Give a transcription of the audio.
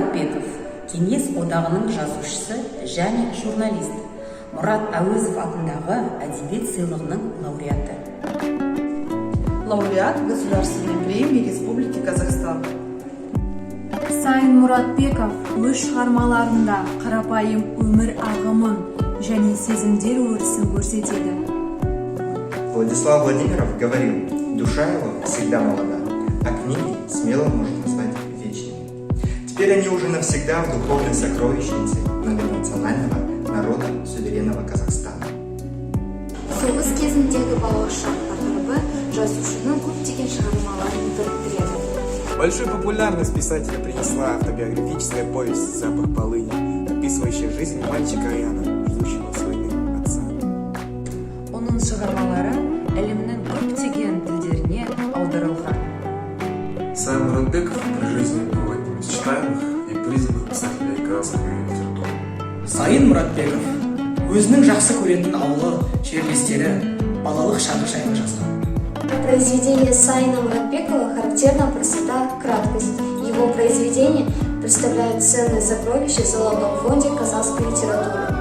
Мұратбеков, Кеңес одағының жазушысы және журналист. Мұрат Әуезов атындағы әдебиет сыйлығының лауреаты. Лауреат Государственной премии Республики Казахстан. Сайын Мұратбеков өз шығармаларында қарапайым өмір ағымын және сезімдер өрісін көрсетеді. Владислав Владимиров говорил: душа его всегда молода, а книги смело можно назвать вечными. Теперь они уже навсегда в духовной сокровищнице многонационального народа суверенного Казахстана. Соғыс кезіндегі балалық шақ тақырыбы жазушының көптеген шығармаларын біріктіреді. Большую популярность писателя принесла автобиографическая повесть «Запах полыни», описывающая жизнь мальчика Аяна, ждущего с войны отца. Оның шығармалары әлемнің көптеген тілдеріне аударылған. Сайын Мұратбеков при жизни был одним из читаемых и признанных писателей казахской литературы. Сайын Мұратбеков өзінің жақсы көретін ауылы, жерлестері, балалық шағы жайлы жазған. Произведение Сайына Мұратбекова характерна простота, краткость. Его произведения представляют ценные сокровища в золотом фонде казахской литературы.